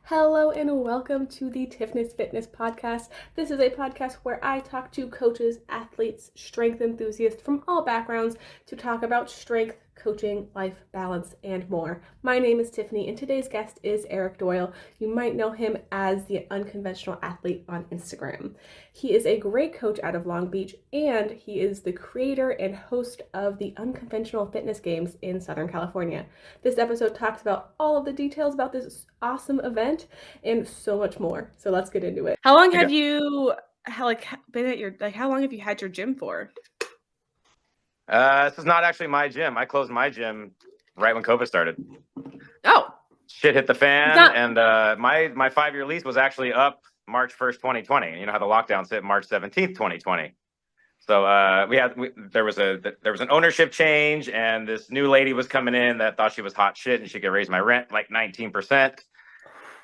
Hello and welcome to the Tiffany's Fitness Podcast. This is a podcast where I talk to coaches, athletes, strength enthusiasts from all backgrounds to talk about strength, coaching, life balance, and more. My name is Tiffany and today's guest is Eric Doyle. You might know him as the Unconventional Athlete on Instagram. He is a great coach out of Long Beach and he is the creator and host of the Unconventional Fitness Games in Southern California. This episode talks about all of the details about this awesome event and so much more. So let's get into it. How long have you been at your how long have you had your gym for? This is not actually my gym. I closed my gym right when COVID started. Oh. Shit hit the fan, and my 5-year lease was actually up March 1st, 2020. You know how the lockdowns hit March 17th, 2020. So there was an ownership change, and this new lady was coming in that thought she was hot shit, and she could raise my rent like 19%,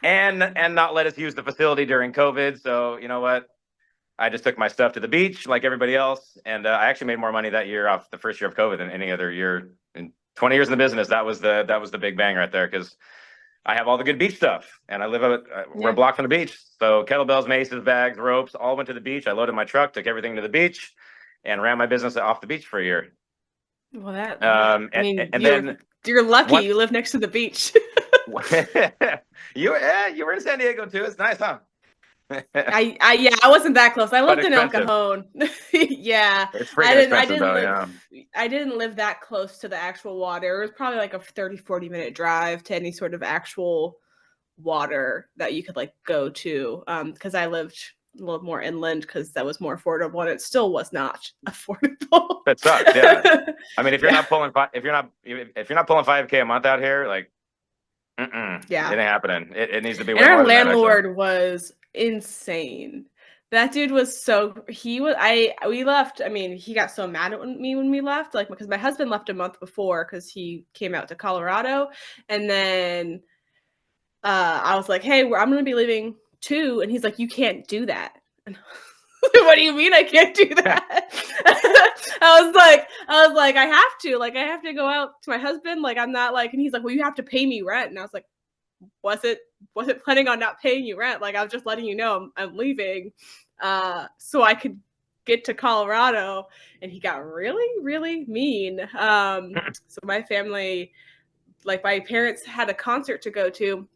and not let us use the facility during COVID. So you know what? I just took my stuff to the beach like everybody else, and I actually made more money that year off the first year of COVID than any other year in 20 years in the business. That was the big bang right there, because I have all the good beach stuff, and I live we're a block from the beach. So kettlebells, maces, bags, ropes, all went to the beach. I loaded my truck, took everything to the beach, and ran my business off the beach for a year. Well, you're lucky you live next to the beach. You were in San Diego too. It's nice, huh? I wasn't that close. I lived in El Cajon. Yeah. It's pretty expensive though, yeah. I didn't live that close to the actual water. It was probably like a 30-40 minute drive to any sort of actual water that you could like go to. Because I lived a little more inland because that was more affordable, and it still was not affordable. That sucks, yeah. I mean, if you're not pulling 5K a month out here, like yeah, it ain't happening. It needs to be. And our landlord was insane. That dude was we left. I mean, he got so mad at me when we left, like, because my husband left a month before because he came out to Colorado, and then I was like, hey, I'm gonna be leaving too, and he's like, you can't do that. And what do you mean I can't do that? I was like, I have to go out to my husband, like, I'm not like, and he's like, well, you have to pay me rent. And I was like, wasn't planning on not paying you rent. Like, I was just letting you know I'm leaving so I could get to Colorado. And he got really, really mean. So my family, like, my parents had a concert to go to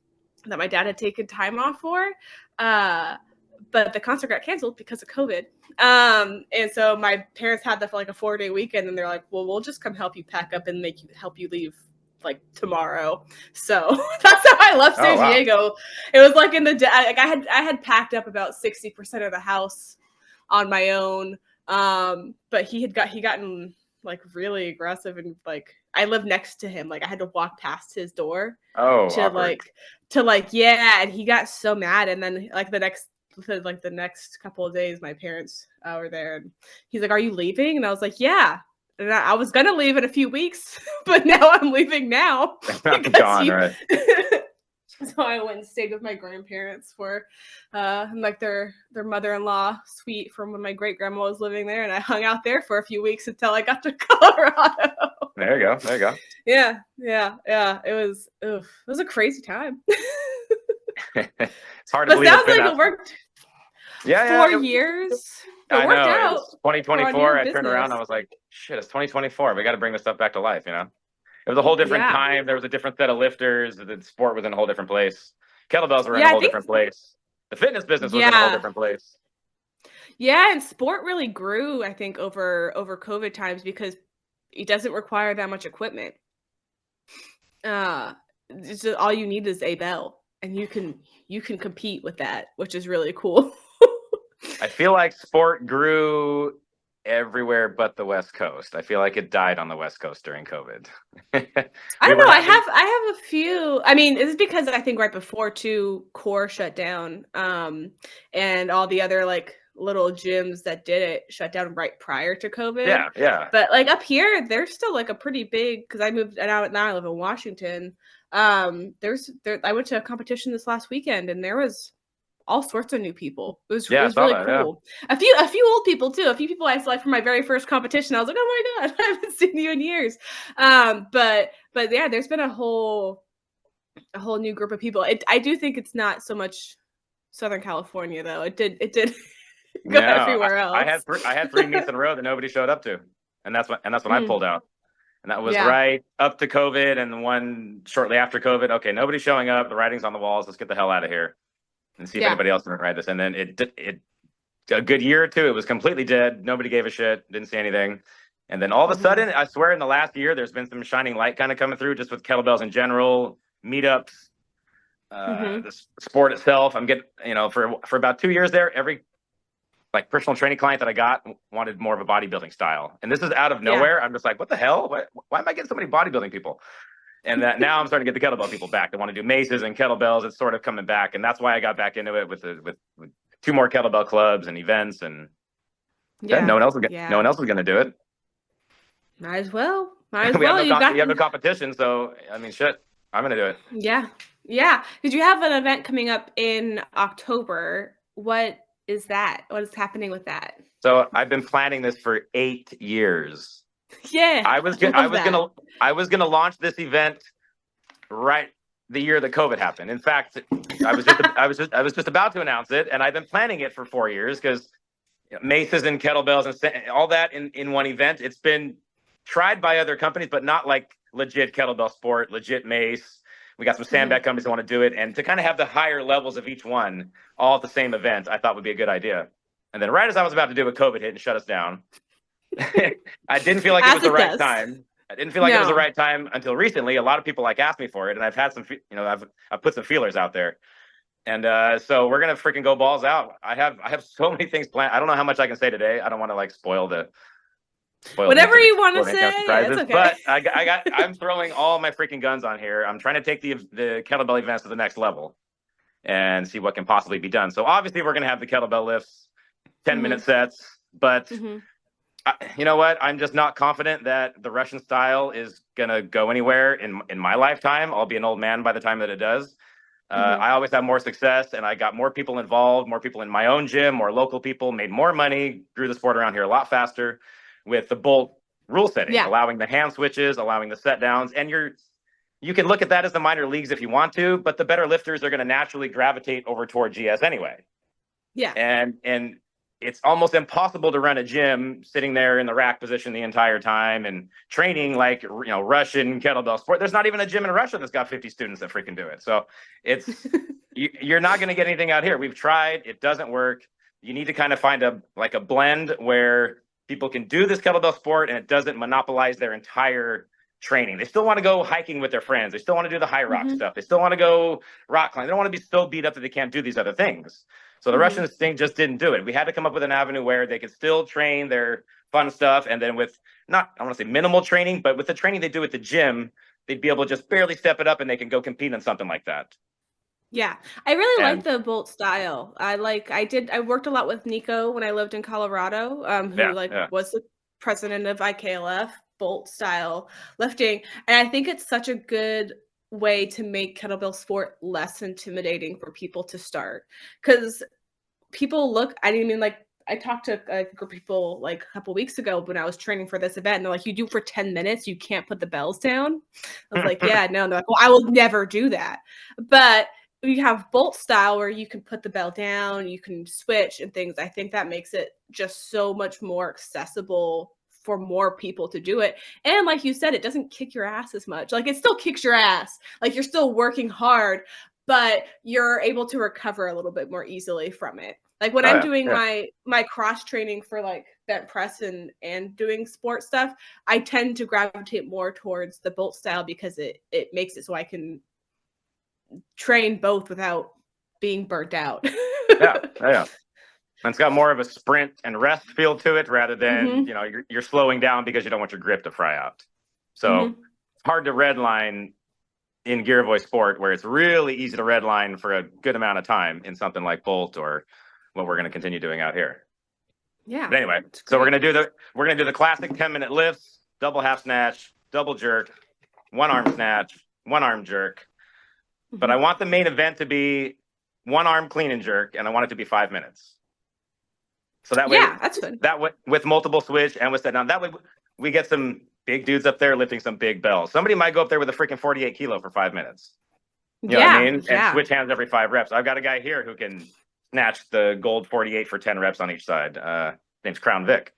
that my dad had taken time off for, but the concert got canceled because of COVID. And so my parents had that for like a 4-day weekend, and they're like, well, we'll just come help you pack up and help you leave like tomorrow. So that's how I left San Diego. It was like in the day, like I had packed up about 60% of the house on my own. But he had gotten like really aggressive, and like I lived next to him. Like I had to walk past his door yeah. And he got so mad. And then like the next couple of days, my parents were there, and he's like, are you leaving? And I was like, yeah. And I was going to leave in a few weeks, but now I'm leaving now. I'm gone, right? So I went and stayed with my grandparents for like their mother-in-law suite from when my great-grandma was living there. And I hung out there for a few weeks until I got to Colorado. There you go. Yeah. It was a crazy time. It's hard to believe. But sounds like it worked. 4 years. I know. It's 2024. I turned around. I was like, shit, it's 2024. We got to bring this stuff back to life, you know? It was a whole different time. There was a different set of lifters. The sport was in a whole different place. Kettlebells were in a whole different place. The fitness business was in a whole different place. Yeah, and sport really grew, I think, over COVID times because it doesn't require that much equipment. It's just, all you need is a bell, and you can compete with that, which is really cool. I feel like sport grew everywhere but the West Coast. I feel like it died on the West Coast during COVID. I don't know. I have a few. I mean, it's because I think right before Core shut down, and all the other like little gyms that did it shut down right prior to COVID. Yeah. But like up here, there's still like a pretty big, because I moved now I live in Washington. I went to a competition this last weekend, and there was all sorts of new people. It was really cool. Yeah. A few old people too. A few people I saw from my very first competition. I was like, oh my God, I haven't seen you in years. But yeah, there's been a whole a whole new group of people. I do think it's not so much Southern California though. It did go No, everywhere else. I had three meets in a row that nobody showed up to, and that's when I Mm, pulled out. And that was yeah, right up to COVID, and the one shortly after COVID. Okay, nobody's showing up. The writing's on the walls. Let's get the hell out of here and see if yeah. anybody else can write this. And then it a good year or two, it was completely dead. Nobody gave a shit. Didn't see anything. And then all of a Hmm. sudden, I swear, in the last year, there's been some shining light kind of coming through, just with kettlebells in general, meetups, Hmm. the sport itself. I'm getting, for about 2 years there, every like personal training client that I got wanted more of a bodybuilding style. And this is out of Yeah. nowhere. I'm just like, what the hell? Why am I getting so many bodybuilding people? And that now I'm starting to get the kettlebell people back. They want to do maces and kettlebells. It's sort of coming back, and that's why I got back into it with two more kettlebell clubs and events. And then Yeah. no Yeah. one else was going to do it. Might as well. Might as We have well. no You've got we have no competition, so I mean, shit, I'm going to do it. yeah. Yeah. Did you have an event coming up in October? What is that? What is happening with that? So I've been planning this for 8 years. Yeah. I Love was that. gonna launch this event right the year that COVID happened. In fact, I was just about to announce it, and I've been planning it for 4 years because maces and kettlebells and all that in one event. It's been tried by other companies, but not like legit kettlebell sport, legit mace. We got some Mhm. sandbag companies that want to do it, and to kind of have the higher levels of each one all at the same event, I thought would be a good idea. And then right as I was about to do it, COVID hit and shut us down. I didn't feel like it was As the it right does. time. I didn't feel like it was the No. right time until recently. A lot of people like asked me for it, and I've had some, I've put some feelers out there, and so we're gonna freaking go balls out. I have so many things planned. I don't know how much I can say today. I don't want to like spoil the Whatever mix you or wanna any kind of say, it's surprises. okay. But I'm throwing all my freaking guns on here. I'm trying to take the kettlebell events to the next level and see what can possibly be done. So obviously we're gonna have the kettlebell lifts, 10-minute Mhm. sets, but Mhm. you know what? I'm just not confident that the Russian style is gonna go anywhere in my lifetime. I'll be an old man by the time that it does. Mhm. I always have more success, and I got more people involved, more people in my own gym, more local people, made more money, grew the sport around here a lot faster with the Bolt rule setting, Yeah. allowing the hand switches, allowing the set downs, and you can look at that as the minor leagues if you want to, but the better lifters are going to naturally gravitate over toward GS anyway. Yeah. And it's almost impossible to run a gym sitting there in the rack position the entire time and training like Russian kettlebell sport. There's not even a gym in Russia that's got 50 students that freaking do it. So it's you're not going to get anything out here. We've tried, it doesn't work. You need to kind of find a blend where people can do this kettlebell sport and it doesn't monopolize their entire training. They still want to go hiking with their friends. They still want to do the high rock Mhm. stuff. They still want to go rock climb. They don't want to be so beat up that they can't do these other things. So the Mhm. Russians thing just didn't do it. We had to come up with an avenue where they could still train their fun stuff, and then with not, I want to say minimal training, but with the training they do at the gym, they'd be able to just barely step it up, and they can go compete in something like that. Yeah. I really like And the Bolt style. I worked a lot with Nico when I lived in Colorado, who, yeah, like, yeah, was the president of IKLF, Bolt style lifting, and I think it's such a good way to make kettlebell sport less intimidating for people to start, because people look I mean, like, I talked to a group of people, like, a couple weeks ago when I was training for this event, and they're like, "You do for 10 minutes, you can't put the bells down?" I was like, "Yeah, no." And they're like, "Well, I will never do that." But you have bolt style where you can put the bell down, you can switch and things. I think that makes it just so much more accessible for more people to do it. And like you said, it doesn't kick your ass as much. Like, it still kicks your ass. Like, you're still working hard, but you're able to recover a little bit more easily from it. Like, when oh I'm yeah, doing yeah, my cross training for like bent press and doing sport stuff, I tend to gravitate more towards the bolt style because it makes it so I can train both without being burnt out. yeah, yeah. And it's got more of a sprint and rest feel to it rather than Mhm. you're slowing down because you don't want your grip to fry out. So Mhm. it's hard to redline in gear voice sport where it's really easy to redline for a good amount of time in something like Bolt or what we're going to continue doing out here. Yeah, But anyway, it's so great. we're gonna do the classic 10-minute lifts, double half snatch, double jerk, one arm snatch, one arm jerk. But I Mhm. want the main event to be one arm clean and jerk, and I want it to be 5 minutes. So Yeah, that's fun. that way with multiple switch and with set down, that way we get some big dudes up there lifting some big bells. Somebody might go up there with a freaking 48 kilo for 5 minutes. You know what I Yeah, mean? And yeah, switch hands every 5 reps. I've got a guy here who can snatch the gold 48 for 10 reps on each side. Name's Crown Vic.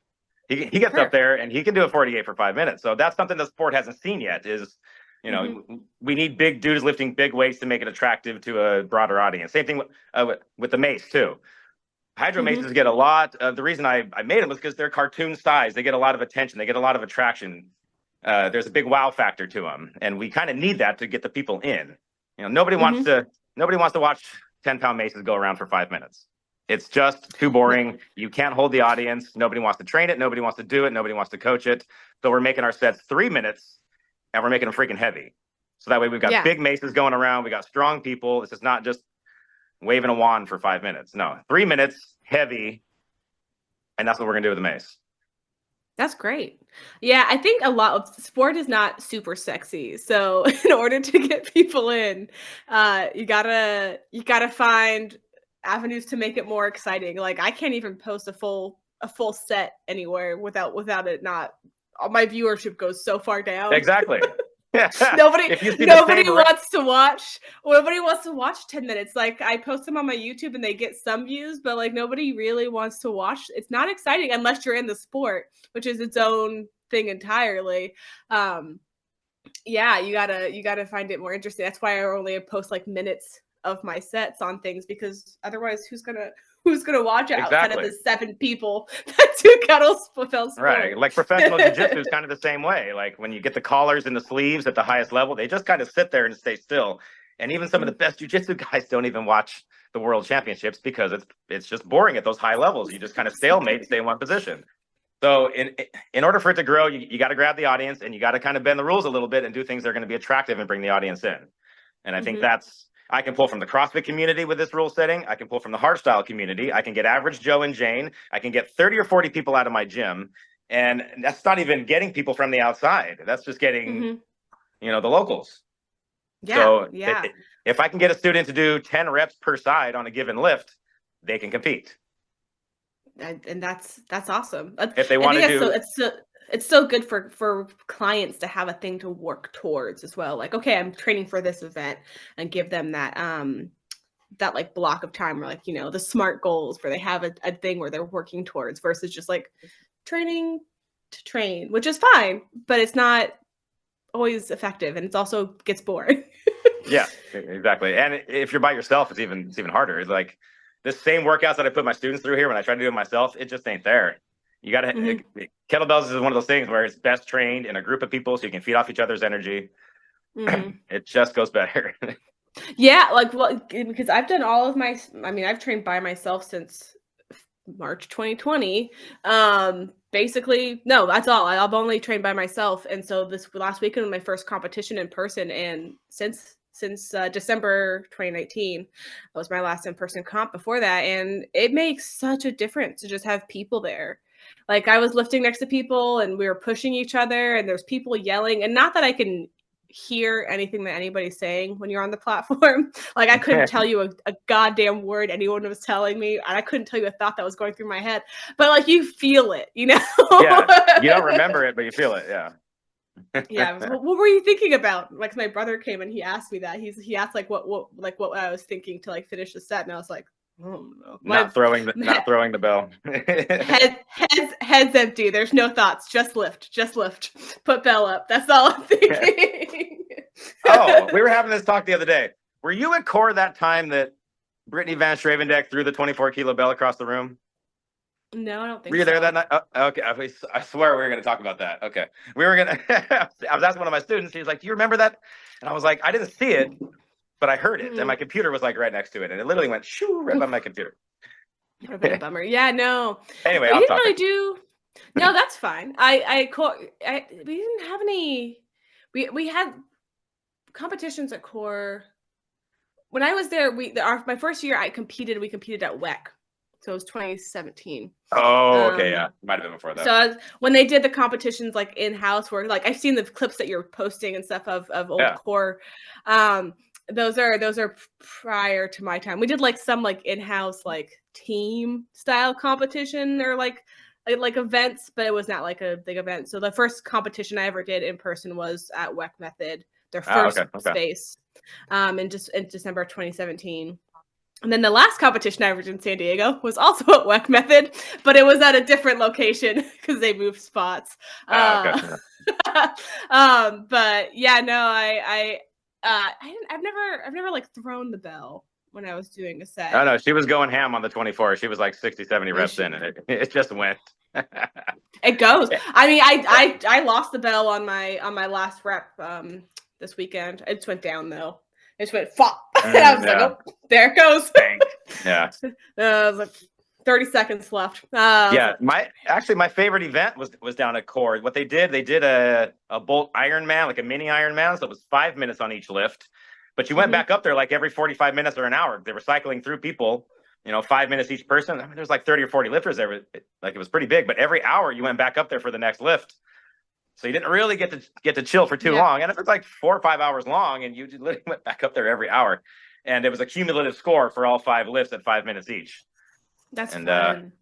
He gets up sure. there and he can do a 48 for 5 minutes. So that's something the sport hasn't seen yet is, Hmm. we need big dudes lifting big weights to make it attractive to a broader audience. Same thing with the mace too. Hydro Hmm. maces get a lot. The reason I made them was because they're cartoon size. They get a lot of attention. They get a lot of attraction. There's a big wow factor to them, and we kind of need that to get the people in. Hmm. Nobody wants to watch 10-pound maces go around for 5 minutes. It's just too boring. You can't hold the audience. Nobody wants to train it. Nobody wants to do it. Nobody wants to coach it. So we're making our sets 3 minutes, and we're making them freaking heavy. So that way we've got Yeah, big maces going around. We got strong people. This is not just waving a wand for 5 minutes. No, 3 minutes, heavy, and that's what we're gonna do with the mace. that's great. Yeah, I think a lot of sport is not super sexy. So in order to get people in, you gotta find avenues to make it more exciting. Like I can't even post a full set anywhere without it not my viewership goes so far down. Exactly. Yeah. Nobody If you see the nobody same, wants to watch 10 minutes. Like I post them on my YouTube and they get some views, but like nobody really wants to watch. It's not exciting unless you're in the sport, which is its own thing entirely. Um yeah, you gotta find it more interesting. That's why I only post like minutes of my sets on things because otherwise who's gonna watch it outside of exactly. the 7 people that do kettlebell Right. sport? Like professional jujitsu is kind of the same way. Like when you get the collars and the sleeves at the highest level, they just kind of sit there and stay still. And even some of the best jujitsu guys don't even watch the world championships because it's just boring at those high levels. You just kind of stalemate and stay in one position. So in order for it to grow, you got to grab the audience and you got to kind of bend the rules a little bit and do things that are going to be attractive and bring the audience in. And I think Hmm. I can pull from the CrossFit community with this rule setting. I can pull from the hardstyle community. I can get average Joe and Jane. I can get 30 or 40 people out of my gym. And that's not even getting people from the outside. That's just getting, Hmm. the locals. Yeah, So yeah. if I can get a student to do 10 reps per side on a given lift, they can compete. And that's awesome. If they I want think to that's so do, it's so good for clients to have a thing to work towards as well. Like, okay, I'm training for this event and give them that like block of time or like, the SMART goals where they have a thing where they're working towards versus just like training to train, which is fine, but it's not always effective and it's also gets boring. yeah, exactly. And if you're by yourself, it's even harder. It's like the same workouts that I put my students through here when I try to do it myself, it just ain't there. You got to Hmm. kettlebells is one of those things where it's best trained in a group of people so you can feed off each other's energy. Hmm. It just goes better. Yeah, like well, because I've done all of I mean, I've trained by myself since March 2020. Basically, no, that's all. I've only trained by myself, and so this last weekend was my first competition in person, and since December 2019, that was my last in person comp. Before that, and it makes such a difference to just have people there. Like I was lifting next to people, and we were pushing each other, and there's people yelling, and not that I can hear anything that anybody's saying when you're on the platform. Like I couldn't tell you a goddamn word anyone was telling me, and I couldn't tell you a thought that was going through my head. But like you feel it, you know? Yeah, you don't remember it, but you feel it. Yeah. Yeah. What were you thinking about? Like my brother came and he asked me that. He asked what I was thinking to like finish the set, and I was like, oh no, my Not throwing the bell. head's empty. There's no thoughts. Just lift. Just lift. Put bell up. That's all I'm thinking. Oh, we were having this talk the other day. Were you at core that time that Brittany Van Stravendek threw the 24-kilo bell across the room? No, I don't Were think you there that so. night? Oh, okay, I swear we were going to talk about that. Okay, we were going to. I was asking one of my students. He was like, "Do you remember that?" And I was like, "I didn't see it, but I heard it, and my Mm. computer was like right next to it, and it literally went shoo right by my computer." Would have been a bummer. Yeah, no. Anyway, We off didn't really topic. do No, that's fine. We didn't have any we had competitions at core. When I was there, my first year we competed at WEC. So it was 2017. Oh, okay, Um yeah, might have been before so that. when they did the competitions like in-house where like I've seen the clips that you're posting and stuff of old Yeah. core. Um those are prior to my time. We did like some like in-house like team style competition or like events, but it was not like a big event. So the first competition I ever did in person was at WEC Method, their Ah, first okay, okay. space. in December of 2017. And then the last competition I averaged in San Diego was also at WEC Method, but it was at a different location because they moved spots. Okay. Uh, but yeah, no, I've never like thrown the bell when I was doing a Oh set. no, she was going ham on the 24. She was like 60, 70 Is reps in, she? and it just went. It goes. I mean, I lost the bell on my last rep this weekend. It just went down though. It just went flop. And I was like, Yeah. oh, there it goes. Bang. Yeah. I was like 30 seconds left. Yeah. Like, My favorite event was down at Core. What they did a Bolt Ironman, like a mini Ironman. So it was 5 minutes on each lift. But you went mm-hmm. back up there like every 45 minutes or an hour. They were cycling through people, 5 minutes each person. I mean, there's like 30 or 40 lifters there. Like it was pretty big, but every hour you went back up there for the next lift. So you didn't really get to chill for too long. And if it's like 4 or 5 hours long and you literally went back up there every hour. And it was a cumulative score for all 5 lifts at 5 minutes each. That's and fun.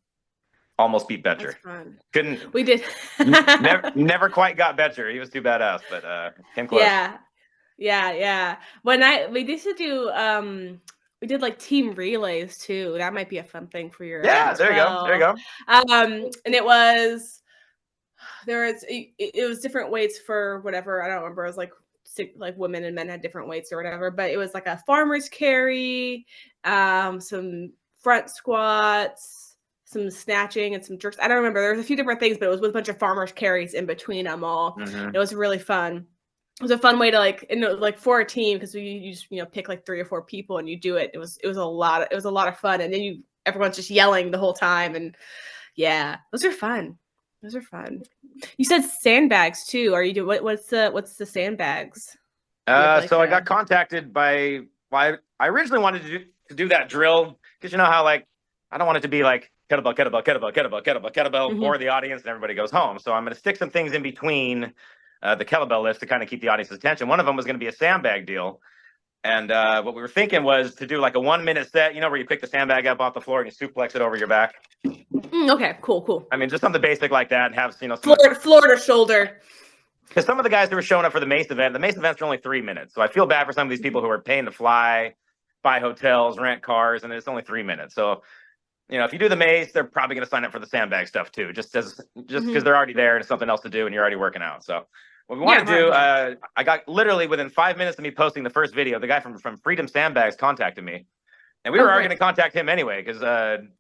Almost beat Betcher. That's fun. Couldn't. We did. never quite got Betcher. He was too badass, but came close. Yeah. We used to do we did like team relays too. That might be a fun thing for your event. There you go. And it was different weights for whatever. I don't remember. It was like women and men had different weights or whatever, but it was like a farmer's carry, some front squats, some snatching, and some jerks. I don't remember. There was a few different things, but it was with a bunch of farmer's carries in between them all. Mm-hmm. It was really fun. It was a fun way to for a team, because you just pick like 3 or 4 people and you do it. It was a lot of fun, and then everyone's just yelling the whole time, and yeah, those are fun. You said sandbags too. Are you doing what's the sandbags? So I got contacted by. Well, I originally wanted to do that drill, because you know how like I don't want it to be like kettlebell, mm-hmm. bore the audience and everybody goes home. So I'm going to stick some things in between the kettlebell lifts to kind of keep the audience's attention. One of them was going to be a sandbag deal. And what we were thinking was to do like a 1-minute set, where you pick the sandbag up off the floor and you suplex it over your back. Okay, cool. I mean, just something basic like that, and have floor to shoulder. Because some of the guys who were showing up for the Mace event, the Mace events are only 3 minutes. So I feel bad for some of these people who are paying to fly, buy hotels, rent cars, and it's only 3 minutes. So, if you do the Mace, they're probably going to sign up for the sandbag stuff too, just because they're already there and it's something else to do and you're already working out. So what we want to do, I got literally within 5 minutes of me posting the first video, the guy from Freedom Sandbags contacted me. And we were already going to contact him anyway, because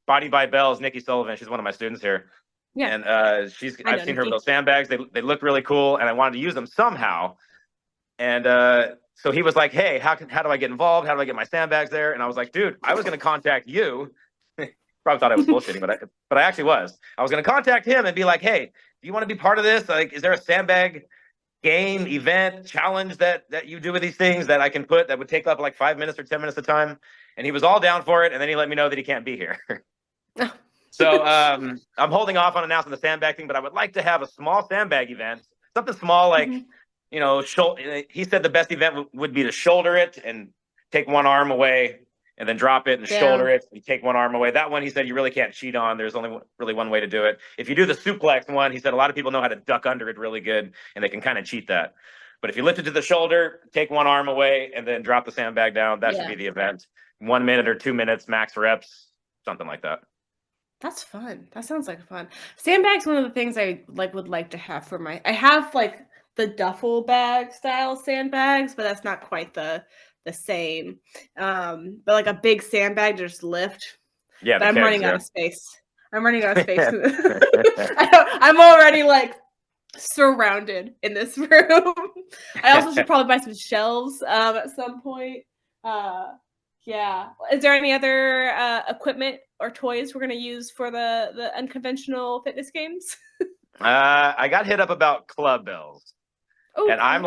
Body by Bell's Nikki Sullivan, she's one of my students here. Yeah. And I've seen her with those sandbags. They look really cool, and I wanted to use them somehow. And so he was like, "Hey, how do I get involved? How do I get my sandbags there?" And I was like, "Dude, I was going to contact you." Probably thought I was bullshitting, but I actually was. I was going to contact him and be like, "Hey, do you want to be part of this? Like, is there a sandbag game, event, challenge that you do with these things that I can put that would take up like 5 minutes or 10 minutes of time?" And he was all down for it. And then he let me know that he can't be here. So I'm holding off on announcing the sandbag thing, but I would like to have a small sandbag event, something small, like, he said the best event would be to shoulder it and take one arm away and then drop it and shoulder it and take one arm away. That one, he said, you really can't cheat on. There's only really one way to do it. If you do the suplex one, he said a lot of people know how to duck under it really good, and they can kind of cheat that. But if you lift it to the shoulder, take one arm away, and then drop the sandbag down, that should be the event. 1 minute or 2 minutes, max reps, something like that. That's fun. That sounds like fun. Sandbags, one of the things I would like to have for I have like the duffel bag style sandbags, but that's not quite the same. But like a big sandbag to just lift. Yeah, but I'm running out of space. I'm already like surrounded in this room. I also should probably buy some shelves at some point. Yeah. Is there any other equipment or toys we're going to use for the unconventional fitness games? I got hit up about club bells. Oh, and I'm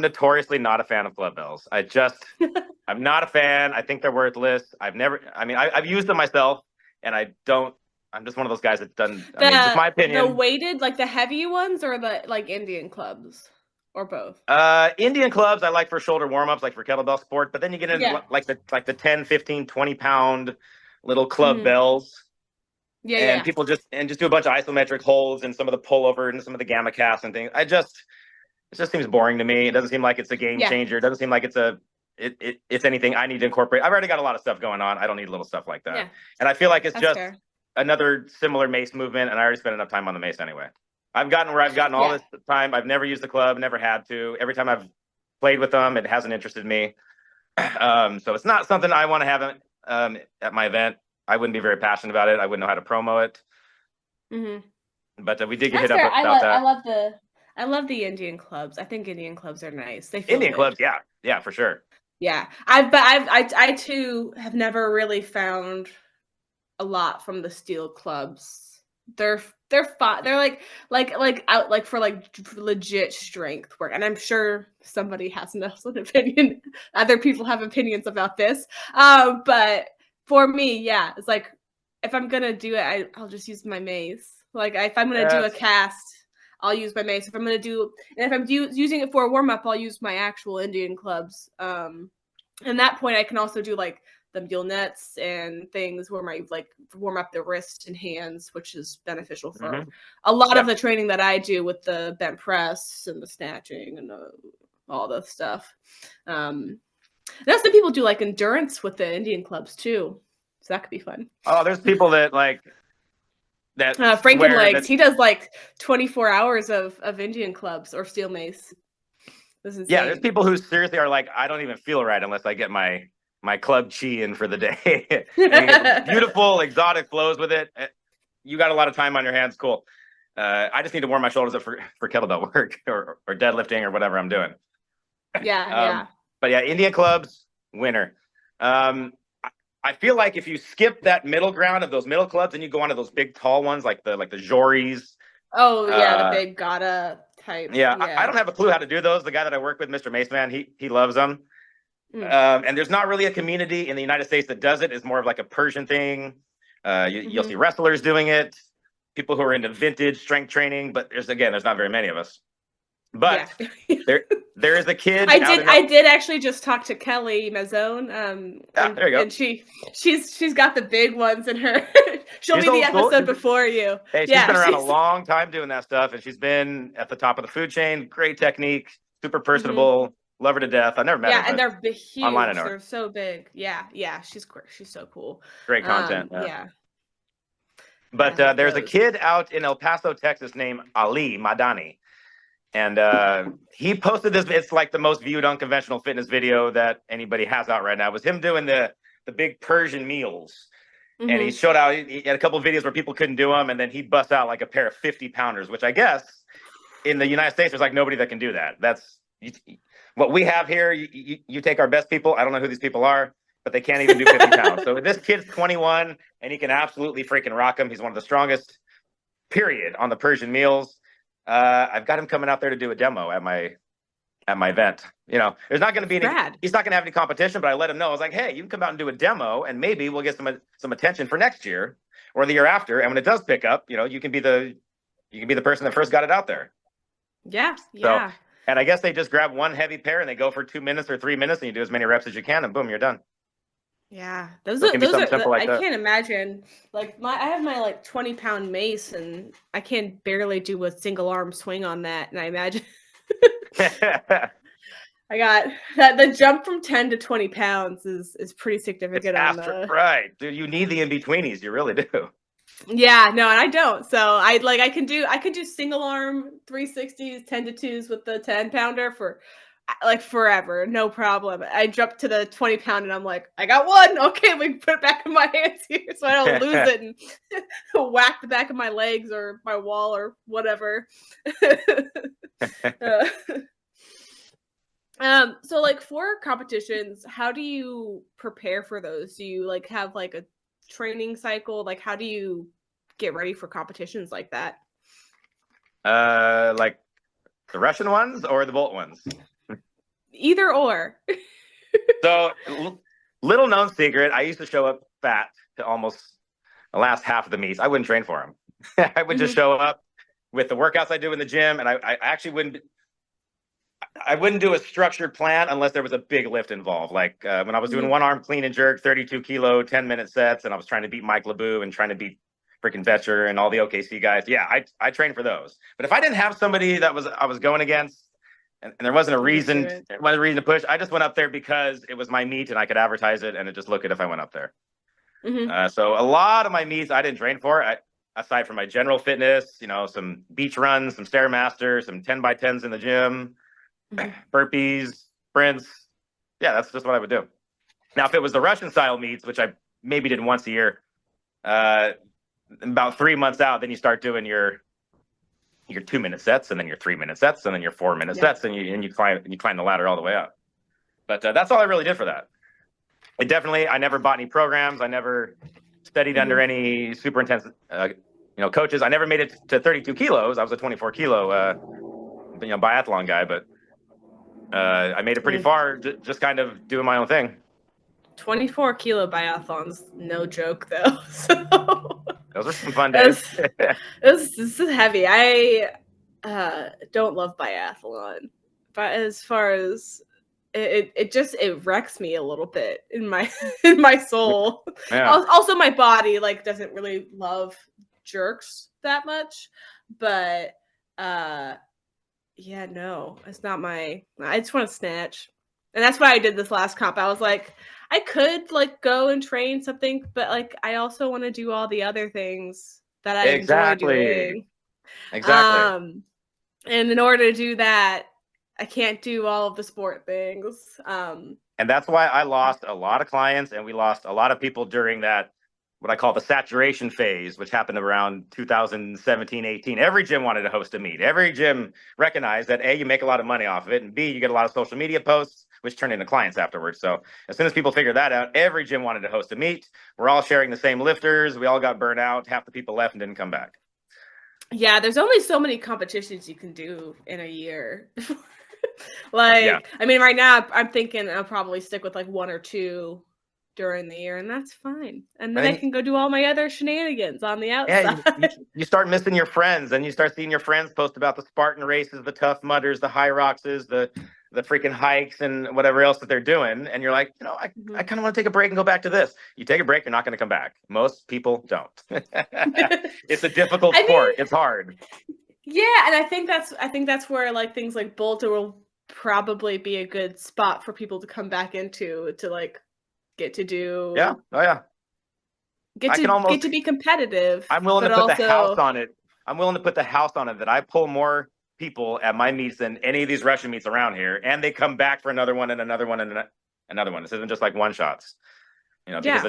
notoriously not a fan of club bells. I'm not a fan. I think they're worthless. I've used them myself, and I'm just one of those guys that doesn't, just my opinion. The weighted, like the heavy ones, or the like Indian clubs? Or both? Indian clubs I like for shoulder warm-ups, like for kettlebell sport, but then you get into like the 10, 15, 20-pound little club bells. Yeah. And people just do a bunch of isometric holds and some of the pullover and some of the gamma casts and things. It just seems boring to me. It doesn't seem like it's a game changer. It doesn't seem like it's a it's anything I need to incorporate. I've already got a lot of stuff going on. I don't need little stuff like that. Yeah, And I feel like it's that's just fair. another similar mace movement, and I already spent enough time on the mace anyway. I've gotten where I've gotten all Yeah. this time. I've never used the club, never had to. Every time I've played with them, it hasn't interested me. So it's not something I want to have at my event. I wouldn't be very passionate about it. I wouldn't know how to promo it. Hmm. But we did get That's hit up fair. about that. I love the Indian clubs. I think Indian clubs are nice. They feel Indian good. clubs, yeah, yeah, for sure. Yeah. I too have never really found a lot from the steel clubs. They're fun. They're like out like for like legit strength work. And I'm sure somebody has an opinion. Other people have opinions about this. But for me, yeah, it's like if I'm gonna do it, I'll just use my mace. Like if I'm gonna do a Yes. cast, I'll use my mace. If I'm gonna do, and if I'm using it for a warm up, I'll use my actual Indian clubs. And that point, I can also do like the mule nets and things where my like warm up the wrist and hands, which is beneficial for a lot of Yep. the training that I do with the bent press and the snatching and all the stuff. Now some people do like endurance with the Indian clubs too, so that could be fun. Oh, there's people that Franken swear legs, that he does like 24 hours of Indian clubs or steel mace. That's yeah, there's insane. people who seriously are like, I don't even feel right unless I get my club chi in for the day. And you get beautiful exotic flows with it. You got a lot of time on your hands, cool. I just need to warm my shoulders up for kettlebell work or deadlifting or whatever I'm doing. Yeah, yeah. But yeah, Indian clubs, winner. I feel like if you skip that middle ground of those middle clubs and you go onto those big tall ones like the Jories. Oh yeah, the Uh, big Gata type. yeah, I Yeah. don't have a clue how to do those. The guy that I work with, Mr. Maceman, he loves them. Mm. And there's not really a community in the United States that does it. It's more of like a Persian thing. You'll see Mm-hmm. wrestlers doing it, people who are into vintage strength training, but there's not very many of us. Yeah. But there is a kid out in I did actually just talk to Kelly Mazzone, there you go. and she's got the big ones in her. She'll She's be the old school. episode before you. Hey, she's Yeah, been around a she's long time doing that stuff, and she's been at the top of the food chain. Great technique, super hmm personable, love her to death. I never met her, yeah, and but they're online I huge. know her. They're so big. Yeah, yeah, she's so cool. Great content. Yeah. Yeah, But I love there's a those. kid out in El Paso, Texas, named Ali Madani, and he posted this. It's like the most viewed unconventional fitness video that anybody has out right now. It was him doing the big Persian meals, and he Hmm. showed out. He had a couple of videos where people couldn't do them, and then he busts out like a pair of 50-pounders, which I guess in the United States there's like nobody that can do that. That's what we have here. You take our best people. I don't know who these people are, but they can't even do 50 pounds. So this kid's 21 and he can absolutely freaking rock them. He's one of the strongest, period, on the Persian meals. I've got him coming out there to do a demo at my event. You know, there's not going to be any. Rad. He's not going to have any competition, but I let him know. I was like, hey, you can come out and do a demo, and maybe we'll get some attention for next year or the year after. And when it does pick up, you know, you can be the person that first got it out there. Yeah, So, yeah. and I guess they just grab one heavy pair and they go for 2 minutes or 3 minutes, and you do as many reps as you can, and boom, you're done. Yeah, So it can be those something simple are. like I that. can't imagine. Like I have my like 20-pound mace, and I can barely do a single arm swing on that. And I imagine I got that the jump from 10 to 20 pounds is pretty It's significant on astro the. right, dude. You need the in betweenies. You really do. Yeah, no, and I don't. So I could do single arm 360s, 10 to 2s with the 10-pounder for like forever, no problem. I jumped to the 20-pound and I'm like, I got one. Okay, we can put it back in my hands here so I don't lose it and whack the back of my legs or my wall or whatever. uh, so like for competitions, how do you prepare for those? Do you like have like a training cycle? Like how do you get ready for competitions like that? Like the Russian ones or the Bolt ones. Either or. So, little known secret, I used to show up fat to almost the last half of the meets. I wouldn't train for them. I would just Hmm. show up with the workouts I do in the gym, and I actually wouldn't. I wouldn't do a structured plan unless there was a big lift involved. Like when I was doing Hmm. one arm clean and jerk, 32 kilo, 10-minute sets, and I was trying to beat Mike LeBou and trying to beat freaking Betcher and all the OKC guys. Yeah, I trained for those. But if I didn't have somebody that I was going against, and there wasn't a You just do reason, it. there wasn't a reason to push. I just went up there because it was my meet and I could advertise it and it just looked good if I went up there. Mhm. So a lot of my meets I didn't train for. Aside from my general fitness, some beach runs, some stairmaster, some 10x10s in the gym, Mhm. burpees, sprints. Yeah, that's just what I would do. Now, if it was the Russian style meets, which I maybe did once a year, uh, about 3 months out, then you start doing your 2 minute sets, and then your 3 minute sets, and then your 4 minute Yeah. sets, and you climb the ladder all the way up. But that's all I really did for that. I never bought any programs. I never studied under Mhm. any super intense, coaches. I never made it to 32 kilos. I was a 24 kilo, biathlon guy, but I made it pretty Mm. far, just kind of doing my own thing. 24-kilo biathlons, no joke though. So Those were some fun days. that's this is heavy. I don't love biathlon, but as far as it wrecks me a little bit in my in my soul. Yeah, Also, my body like doesn't really love jerks that much, but uh, yeah, no, it's not my. I just want to snatch, and that's why I did this last comp. I was like, I could like go and train something, but like I also want to do all the other things that I enjoy exactly, doing. exactly. Um, and in order to do that, I can't do all of the sport things. And that's why I lost a lot of clients, and we lost a lot of people during that, what I call the saturation phase, which happened around 2017, 18. Every gym wanted to host a meet. Every gym recognized that A, you make a lot of money off of it, and B, you get a lot of social media posts, which turned into clients afterwards. So as soon as people figured that out, every gym wanted to host a meet. We're all sharing the same lifters. We all got burnt out. Half the people left and didn't come back. Yeah, there's only so many competitions you can do in a year. Yeah. Like, I mean, right now I'm thinking I'll probably stick with like one or two during the year, and that's fine. And then I And can go do all my other shenanigans on the yeah, outside. you start missing your friends, and you start seeing your friends post about the Spartan races, the Tough Mudders, the High Roxes, the freaking hikes, and whatever else that they're doing. And you're like, I Mhm. kind of want to take a break and go back to this. You take a break, you're not going to come back. Most people don't. It's a difficult I sport. mean, It's hard. yeah, and I think that's where like things like Bolter will probably be a good spot for people to come back into to like get to Yeah. do Oh yeah. get I can to get almost. to be competitive, I'm willing to but put the house also on it. I'm willing to put the house on it that I pull more people at my meets than any of these Russian meets around here, and they come back for another one and another one and another one. This isn't just like one shots, yeah.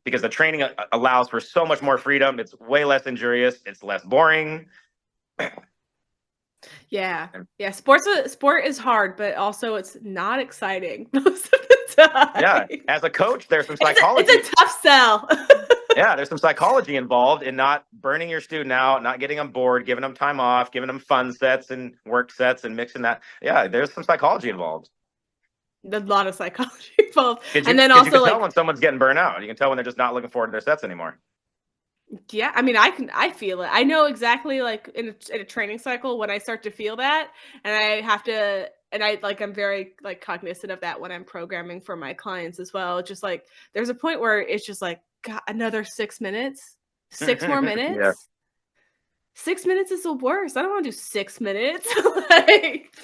because the training allows for so much more freedom. It's way less injurious. It's less boring. Yeah. Yeah, sport is hard, but also it's not exciting most of the Yeah, time. as a coach, there's some It's psychology. a tough sell. Yeah, there's some psychology involved in not burning your student out, not getting them bored, giving them time off, giving them fun sets and work sets, and mixing that. Yeah, there's some psychology involved. A lot of psychology involved. Because you And then because you can also tell like when someone's getting burnt out. You can tell when they're just not looking forward to their sets anymore. yeah, I mean I feel it. I know exactly like in a training cycle when I start to feel that and I have to and I'm very like cognizant of that when I'm programming for my clients as well. Just like there's a point where it's just like God, another 6 minutes, 6 more Yeah. minutes. 6 minutes is the worst. I don't wanna do 6 minutes. Like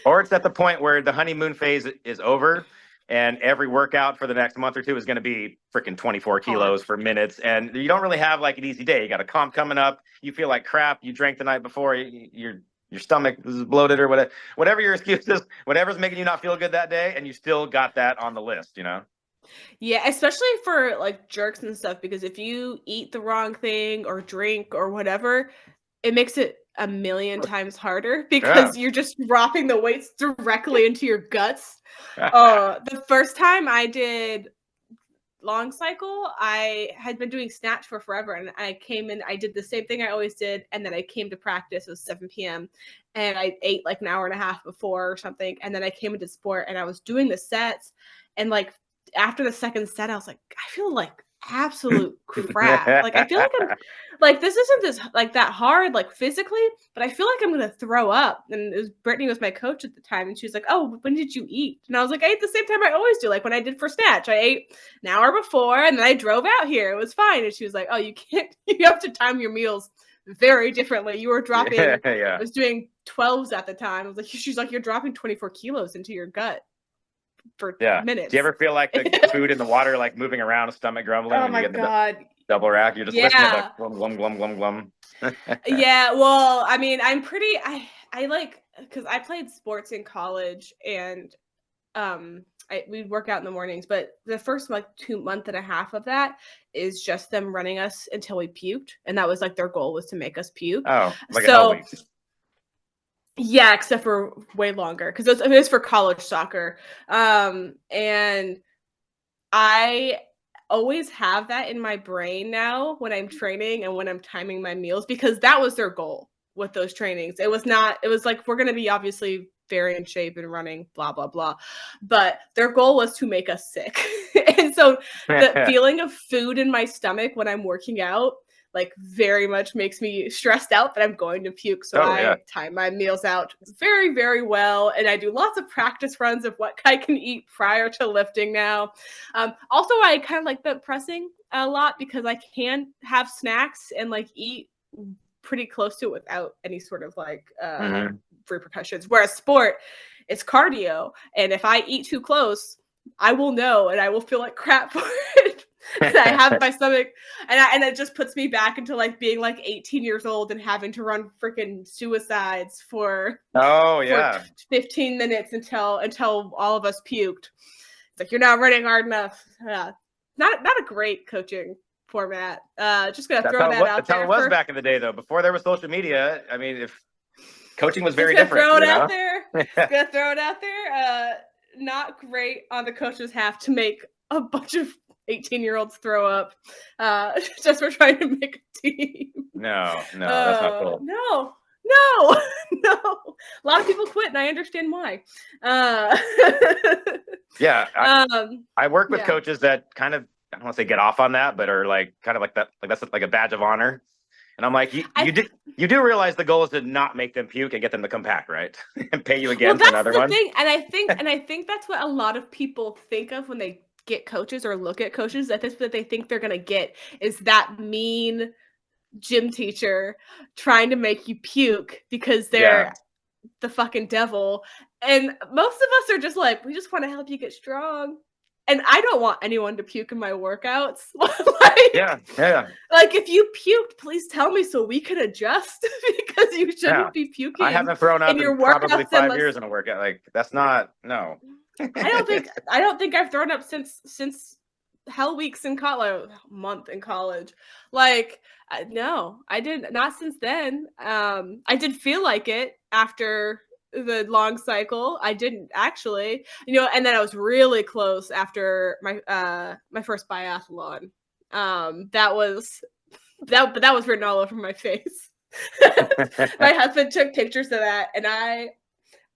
Or it's at the point where the honeymoon phase is over, and every workout for the next month or two is going to be freaking 24 hard. kilos for minutes. And you don't really have like an easy day. You got a comp coming up. You feel like crap. You drank the night before. Your stomach is bloated or whatever your excuse is, whatever's making you not feel good that day, and you still got that on the list. Yeah, especially for, like, jerks and stuff, because if you eat the wrong thing or drink or whatever, it makes it a million times harder Yeah. because you're just dropping the weights directly into your guts. The first time I did long cycle, I had been doing snatch for forever, and I came in, I did the same thing I always did, and then I came to practice. It was 7 p.m. and I ate like an hour and a half before or something, and then I came into sport and I was doing the sets, and like after the second set, I was like, I feel like absolute crap. Like I feel like I'm like this isn't this like that hard like physically, but I feel like I'm gonna throw up. And Brittany was my coach at the time, and she was like, "Oh, when did you eat?" And I was like, "I ate the same time I always do. Like when I did for snatch, I ate an hour before, and then I drove out here. It was fine." And she was like, "Oh, you can't. You have to time your meals very differently. You were dropping, I Yeah. was doing 12s at the time. I was like, she's like, you're dropping 24 kilos into your gut for Yeah. Do you minutes. ever feel like the food in the water, like moving around, stomach grumbling Oh when you my get in the God. double rack? You're just listening to Yeah. the glum, glum, glum, glum, glum. Yeah. Well, I mean, I like, because I played sports in college and we'd work out in the mornings, but the first like 2 month and a half of that is just them running us until we puked. And that was like their goal, was to make us puke. Oh, like a hell So week. yeah, except for way longer, because it was for college soccer. And I always have that in my brain now when I'm training and when I'm timing my meals, because that was their goal with those trainings. It was not, it was like, we're going to be obviously very in shape and running, blah, blah, blah. But their goal was to make us sick. And so the feeling of food in my stomach when I'm working out, like, very much makes me stressed out that I'm going to puke. So Totally, yeah. I time my meals out very, very well. And I do lots of practice runs of what I can eat prior to lifting now. Also, I kind of like the pressing a lot, because I can have snacks and like eat pretty close to it without any sort of like Mm-hmm. repercussions. Whereas sport, it's cardio. And if I eat too close, I will know and I will feel like crap for it. And I have my stomach, and it just puts me back into like being like 18 years old and having to run freaking suicides Oh, for yeah. 15 minutes until all of us puked. It's like, you're not running hard enough. Not a great coaching format. Just gonna throw that out That's how it there was for back in the day, though. Before there was social media, I mean, if coaching was just very gonna different, throw it you out know? there. Just gonna throw it out there. Not great on the coaches have to make a bunch of 18-year-olds throw up just for trying to make a team. No, no, that's not cool. No, no, no. A lot of people quit, and I understand why. Uh, Yeah, I work with yeah. coaches that kind of, I don't want to say get off on that, but are like kind of like that, like that's like a badge of honor. And I'm like, I you do realize the goal is to not make them puke and get them to come back, right? And pay you Well, again for that's another the one. thing, and I think that's what a lot of people think of when they get coaches or look at coaches. That that's what they think they're gonna get, is that mean gym teacher trying to make you puke because Yeah, they're the fucking devil. And most of us are just like, we just want to help you get strong. And I don't want anyone to puke in my workouts. yeah, yeah, like if you puked, please tell me so we can adjust, because you yeah. shouldn't be I puking haven't thrown in up in your probably workouts 5 years unless in a workout. Like that's not no. I don't think I've thrown up since hell weeks in college, month in college. Like, no, I didn't, not since then. I did feel like it after the long cycle. I didn't actually, and then I was really close after my first biathlon. That was but that was written all over my face. My husband took pictures of that, and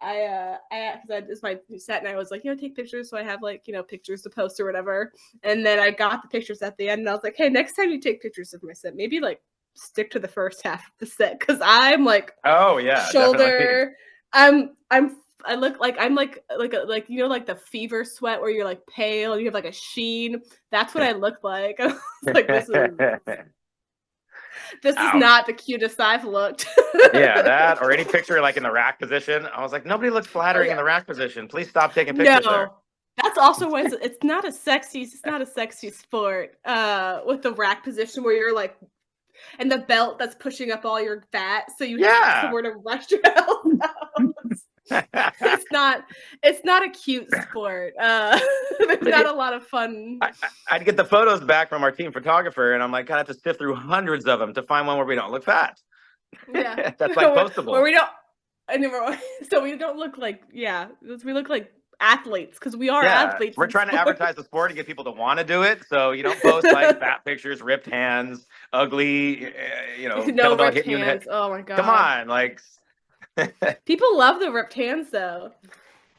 because I just my set, and I was like, take pictures, so I have like pictures to post or whatever. And then I got the pictures at the end, and I was like, hey, next time you take pictures of my set, maybe like stick to the first half of the set, because I'm like Oh yeah, definitely. shoulder. I look like I'm like like the fever sweat where you're like pale, and you have like a sheen. That's what I look like. I was like, this is Ouch. not the cutest I've looked. Yeah, that or any picture like in the rack position. I was like, nobody looks Oh flattering in yeah. the rack position. Please stop taking pictures there. No. That's also why it's not a sexy sport with the rack position where you're like, and the belt that's pushing up all your fat, so you have Yeah. somewhere to rest your elbows. It's not a cute sport. There's not a lot of fun. I'd get the photos back from our team photographer, and I'm like, God, I have to sift through hundreds of them to find one where we don't look fat. Yeah. That's like where postable. we don't anymore. So we don't look like, we look like athletes, because we are Yeah, athletes we're in trying to sport. advertise the sport and get people to want to do it. So you don't post like fat pictures, ripped hands, ugly, No kettlebell ripped hitting you in the head. hands. Oh my Come god. on, like, People love the ripped hands though.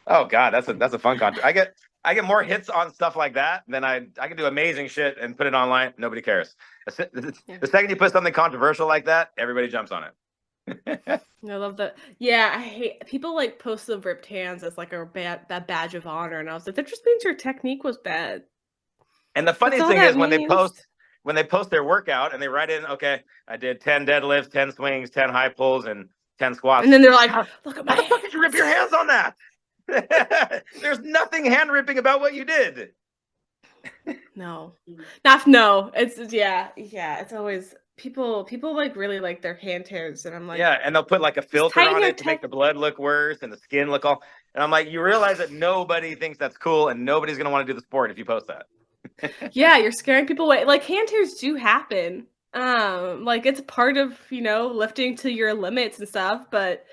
oh God, that's a fun content. I get more hits on stuff like that than I can do amazing shit and put it online. Nobody cares. Yeah. The second you put something controversial like that, everybody jumps on it. I love that. Yeah, I hate people like post the ripped hands as like that badge of honor, and I was like, that just means your technique was bad. And the That's funniest all thing that is means. when they post their workout and they write in, okay, I did 10 deadlifts, 10 swings, 10 high pulls, and 10 squats. And then they're like, how, look at how my the fuck did you rip your hands on that? There's nothing hand ripping about what you did. No, no. It's yeah. It's always people like really like their hand tears, and I'm like, Yeah, and they'll put like a just filter tighten on your it to make the blood look worse and the skin look all. And I'm like, you realize that nobody thinks that's cool and nobody's gonna want to do the sport if you post that. Yeah, you're scaring people away. Like hand tears do happen. Like it's part of, lifting to your limits and stuff, but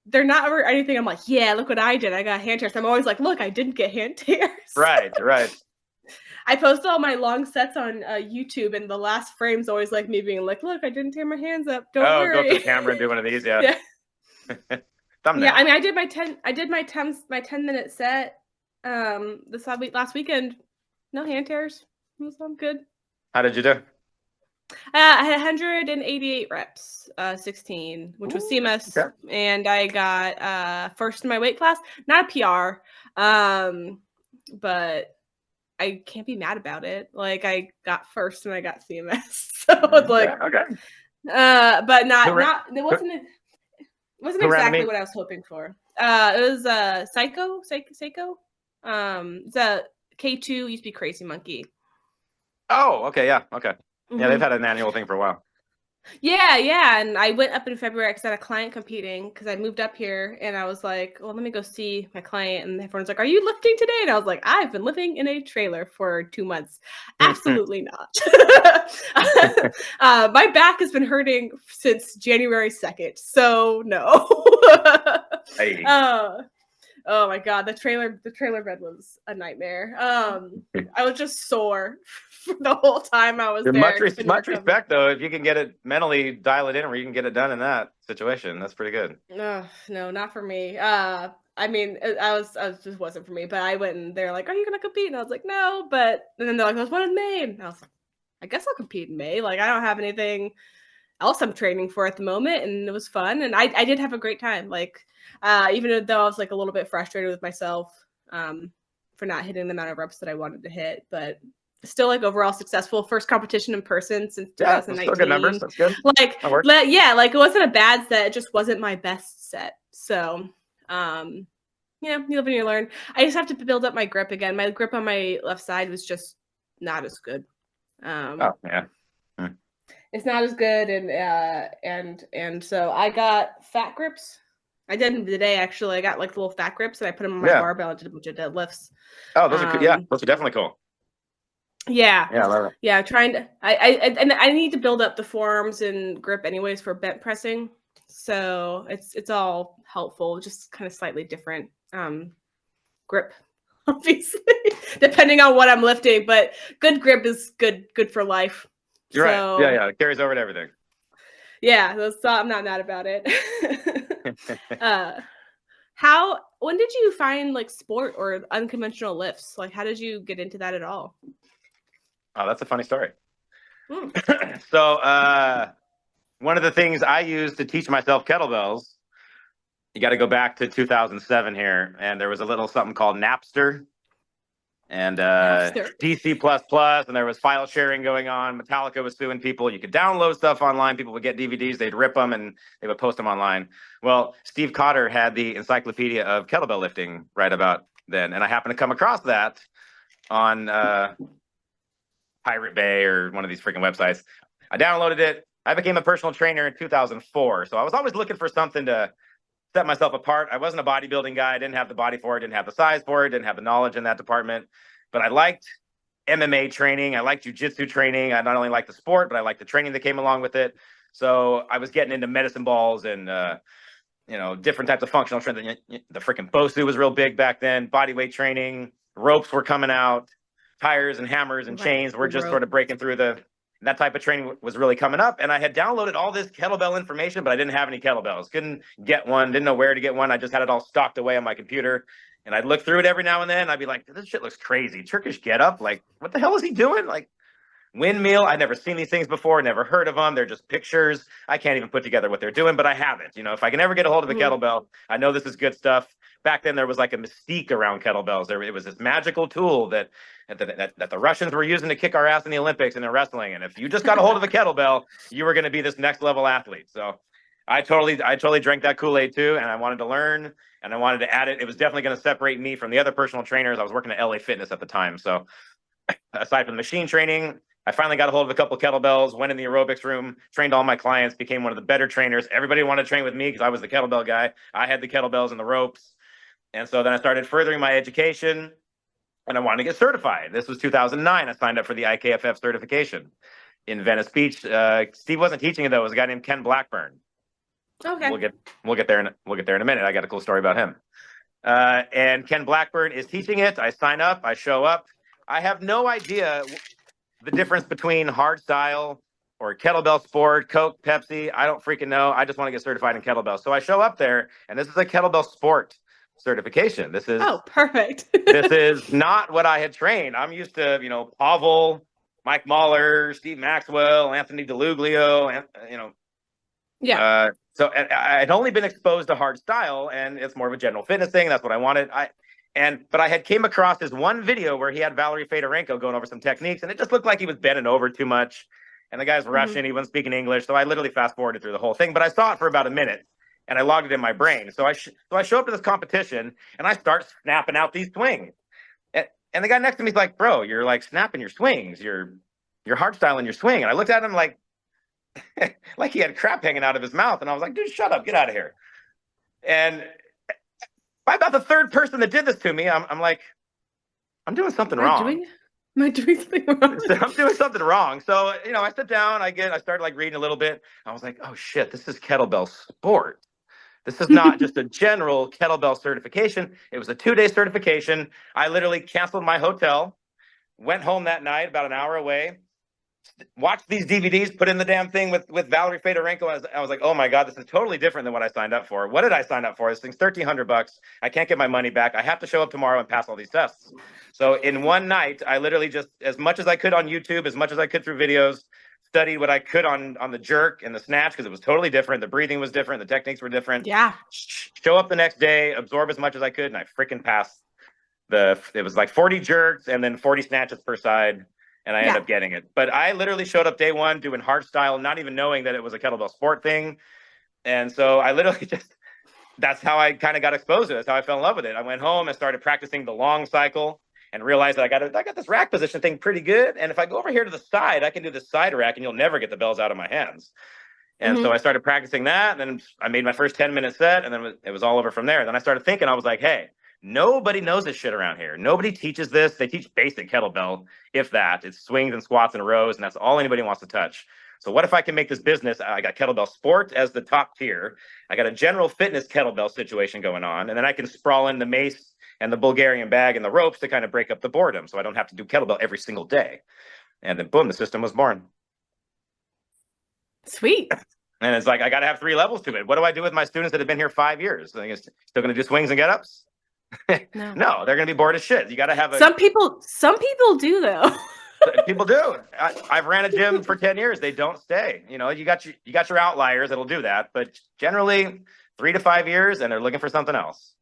they're not ever anything I'm like, yeah, look what I did. I got hand tears. I'm always like, look, I didn't get hand tears. Right. I post all my long sets on YouTube, and the last frame's always like me being like, look, I didn't tear my hands up. Don't Oh, go up to the worry. camera and do one of these, yeah. Yeah. Thumbnail. Yeah, I mean, I did my 10-minute set this last weekend. No hand tears. It was all good. How did you do? I had 188 reps, 16, which was CMS, okay. and I got first in my weight class. Not a PR, but I can't be mad about it. Like I got first and I got CMS, so it's like, okay. But it wasn't exactly what I was hoping for. It was Psycho. It's a K2, used to be Crazy Monkey. Oh, okay, yeah, okay. Yeah, they've had an annual thing for a while. Yeah, and I went up in February because I had a client competing because I moved up here, and I was like, well, let me go see my client, and everyone's like, are you lifting today? And I was like, I've been living in a trailer for 2 months. Absolutely not. My back has been hurting since January 2nd, so no. Hey. Oh my god, the trailer bed was a nightmare. I was just sore for the whole time I was there. Much respect though, if you can get it mentally dial it in, or you can get it done in that situation. That's pretty good. No, not for me. I mean, I was just wasn't for me. But I went and they're like, "Are you gonna compete?" And I was like, "No." But and then they're like, "There's one in May." And I was like, "I guess I'll compete in May." Like I don't have anything else I'm training for at the moment, and it was fun, and I did have a great time. Like even though I was like a little bit frustrated with myself for not hitting the amount of reps that I wanted to hit, but still like overall successful. First competition in person since 2019. Still good numbers. That's good. Like like it wasn't a bad set. It just wasn't my best set. So you live and you learn. I just have to build up my grip again. My grip on my left side was just not as good. Oh yeah. It's not as good, and so I got fat grips. I did them today actually. I got like little fat grips and I put them on my barbell and did a bunch of deadlifts. Oh, those are cool. Those are definitely cool. Yeah. I love it. Yeah, trying to I need to build up the forearms and grip anyways for bent pressing. So it's all helpful, just kind of slightly different grip, obviously, depending on what I'm lifting, but good grip is good for life. You're right. Yeah, it carries over to everything. Yeah, I'm not mad about it. When did you find like sport or unconventional lifts? Like, how did you get into that at all? Oh, that's a funny story. So, one of the things I used to teach myself kettlebells, you got to go back to 2007 here, and there was a little something called Napster. And DC++, and there was file sharing going on. Metallica was suing people. You could download stuff online. People would get DVDs. They'd rip them, and they would post them online. Well, Steve Cotter had the Encyclopedia of Kettlebell Lifting right about then, and I happened to come across that on Pirate Bay or one of these freaking websites. I downloaded it. I became a personal trainer in 2004, so I was always looking for something to set myself apart. I wasn't a bodybuilding guy. I didn't have the body for it, didn't have the size for it, didn't have the knowledge in that department. But I liked MMA training. I liked jiu-jitsu training. I not only liked the sport, but I liked the training that came along with it. So I was getting into medicine balls and different types of functional training. The freaking BOSU was real big back then. Body weight training, ropes were coming out, tires and hammers and chains were just sort of breaking through that type of training was really coming up. And I had downloaded all this kettlebell information, but I didn't have any kettlebells. Couldn't get one, didn't know where to get one. I just had it all stocked away on my computer. And I'd look through it every now and then. I'd be like, this shit looks crazy. Turkish getup. Like, what the hell is he doing? Like, windmill. I'd never seen these things before, never heard of them. They're just pictures. I can't even put together what they're doing, but I have it. If I can ever get a hold of a kettlebell, I know this is good stuff. back then there was like a mystique around kettlebells. It was this magical tool that the Russians were using to kick our ass in the Olympics and in wrestling. And if you just got a hold of a kettlebell, you were going to be this next level athlete. So I totally drank that Kool-Aid too, and I wanted to learn and I wanted to add it. It was definitely going to separate me from the other personal trainers. I was working at LA Fitness at the time, so aside from the machine training, I finally got a hold of a couple of kettlebells, went in the aerobics room, trained all my clients, became one of the better trainers. Everybody wanted to train with me because I was the kettlebell guy. I had the kettlebells and the ropes. And so then I started furthering my education and I wanted to get certified. This was 2009. I signed up for the IKFF certification in Venice Beach. Steve wasn't teaching it though. It was a guy named Ken Blackburn. Okay. We'll get there in a minute. I got a cool story about him. And Ken Blackburn is teaching it. I sign up, I show up. I have no idea the difference between hard style or kettlebell sport, Coke, Pepsi. I don't freaking know. I just want to get certified in kettlebell. So I show up there and this is a kettlebell sport certification. This is perfect. This is not what I had trained. I'm used to, Pavel, Mike Mahler, Steve Maxwell, Anthony DeLuglio, and Yeah. So I'd only been exposed to hard style, and it's more of a general fitness thing. That's what I wanted. But I had came across this one video where he had Valerie Fedorenko going over some techniques, and it just looked like he was bending over too much. And the guy's Russian, he wasn't speaking English, so I literally fast forwarded through the whole thing. But I saw it for about a minute, and I logged it in my brain. So I show up to this competition, and I start snapping out these swings. And the guy next to me is like, "Bro, you're like snapping your swings. You're hard styling your swing." And I looked at him like he had crap hanging out of his mouth, and I was like, "Dude, shut up, get out of here." And by about the third person that did this to me, I'm like, I'm doing something wrong. Am I doing something wrong? I'm doing something wrong. So, I sit down, I started like reading a little bit. I was like, oh shit, this is kettlebell sport. This is not just a general kettlebell certification. It was a 2-day certification. I literally canceled my hotel, went home that night about an hour away, watched these DVDs, put in the damn thing with Valerie Fedorenko. I was like, oh my God, this is totally different than what I signed up for. What did I sign up for? This thing's $1,300. I can't get my money back. I have to show up tomorrow and pass all these tests. So in one night, I literally just, as much as I could on YouTube, as much as I could through videos, studied what I could on the jerk and the snatch, because it was totally different. The breathing was different. The techniques were different. Yeah. Show up the next day, absorb as much as I could, and I freaking passed it was like 40 jerks and then 40 snatches per side. And I ended up getting it. But I literally showed up day one doing hard style, not even knowing that it was a kettlebell sport thing. And so I literally that's how I kind of got exposed to it. That's how I fell in love with it. I went home and started practicing the long cycle and realized that I got this rack position thing pretty good. And if I go over here to the side, I can do this side rack and you'll never get the bells out of my hands. And so I started practicing that. And then I made my first 10-minute set and then it was all over from there. And then I started thinking, I was like, hey, nobody knows this shit around here. Nobody teaches this. They teach basic kettlebell, if that. It's swings and squats and rows, and that's all anybody wants to touch. So what if I can make this business? I got kettlebell sport as the top tier. I got a general fitness kettlebell situation going on, and then I can sprawl in the mace and the Bulgarian bag and the ropes to kind of break up the boredom, so I don't have to do kettlebell every single day. And then boom, the system was born. Sweet. And it's like I got to have 3 levels to it. What do I do with my students that have been here 5 years? Still going to do swings and get-ups? No, they're gonna be bored as shit. You got to have some people do though. People do. I've ran a gym for 10 years. They don't stay. You got your outliers that'll do that, but generally 3 to 5 years, and they're looking for something else.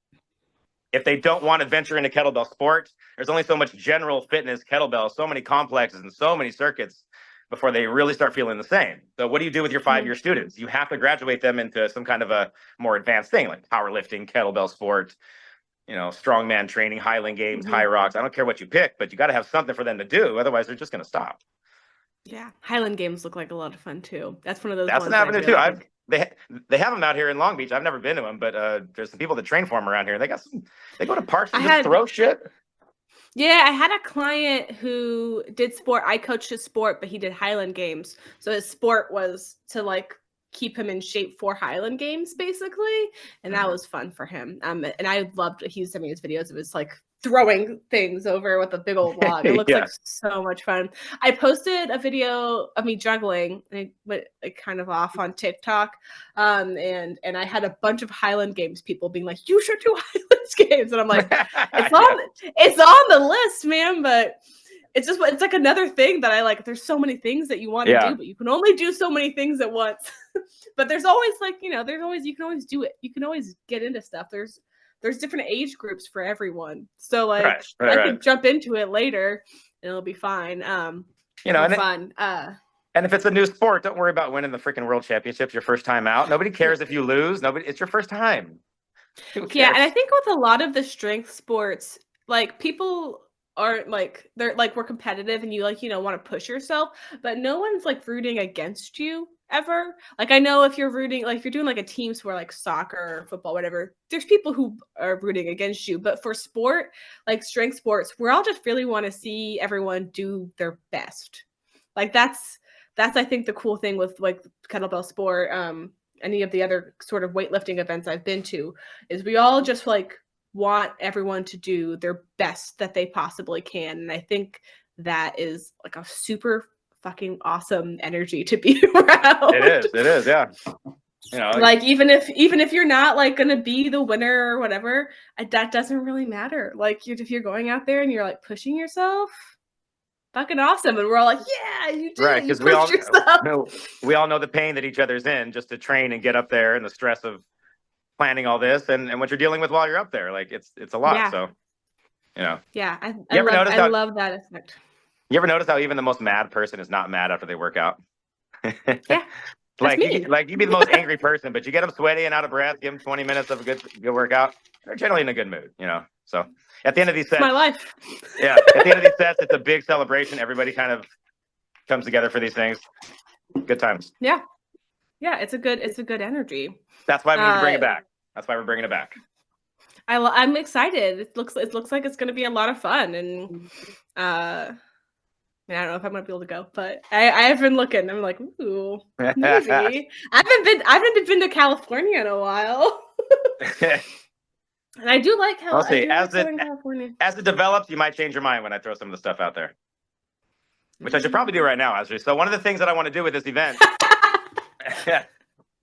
If they don't want to venture into kettlebell sport, there's only so much general fitness kettlebell, so many complexes and so many circuits before they really start feeling the same. So what do you do with your 5-year students? You have to graduate them into some kind of a more advanced thing like powerlifting, kettlebell sport, strongman training, Highland Games, high rocks. I don't care what you pick, but you got to have something for them to do. Otherwise, they're just going to stop. Yeah. Highland Games look like a lot of fun too. That's one of those. That's an avenue too. They have them out here in Long Beach. I've never been to them, but there's some people that train for them around here. They go to parks and just throw shit. Yeah, I had a client who did sport. I coached his sport, but he did Highland Games. So his sport was to like keep him in shape for Highland Games, basically. And that was fun for him. And I loved he was sending me his videos of his like throwing things over with a big old log. It looks like so much fun. I posted a video of me juggling, and it went kind of off on TikTok. And I had a bunch of Highland Games people being like, "You should do Highland Games," and I'm like, "It's on the list, man." But it's like another thing that I like. There's so many things that you want to do, but you can only do so many things at once. But there's always you can always do it. You can always get into stuff. There's there's different age groups for everyone. So Right, like right, I right. could jump into it later and it'll be fine. You know, More and fun. and if it's a new sport, don't worry about winning the freaking world championships your first time out. Nobody cares if you lose. Nobody, it's your first time. Who Yeah, and I cares? think with a lot of the strength sports, like people aren't like they're like we're competitive and you like, want to push yourself, but no one's like rooting against you ever. Like I know if you're rooting like if you're doing like a team sport like soccer or football, whatever, there's people who are rooting against you. But for sport, like strength sports, we're all just really want to see everyone do their best. Like that's I think the cool thing with like kettlebell sport, any of the other sort of weightlifting events I've been to, is we all just like want everyone to do their best that they possibly can. And I think that is like a super fucking awesome energy to be It around. is. It is. Yeah. You know, Like even if you're not like gonna be the winner or whatever, that doesn't really matter. Like if you're going out there and you're like pushing yourself, fucking awesome. And we're all like, yeah, you did right? it. You Because we pushed all yourself. know the pain that each other's in just to train and get up there, and the stress of planning all this, and what you're dealing with while you're up there. Like it's a lot. Yeah. So you know, Yeah. you ever notice I how love that effect. even the most mad person is not mad after they work out. Yeah. That's me. Like you be the most angry person, but you get them sweaty and out of breath. Give them 20 minutes of a good workout. They're generally in a good mood, you know. So at the end of these It's my sets, life. yeah, at the end of these sets, it's a big celebration. Everybody kind of comes together for these things. Good times. Yeah. Yeah. It's a good energy. That's why we need to bring Uh, it back. That's why we're bringing it back. I'm excited. It looks like it's going to be a lot of fun, and I don't know if I'm gonna be able to go, but I've been looking. I'm like, ooh, maybe. I haven't been to California in a while, and I do like I'll I see. do like Southern California. As it develops, you might change your mind when I throw some of the stuff out there, which I should probably do right now, actually. So one of the things that I want to do with this event,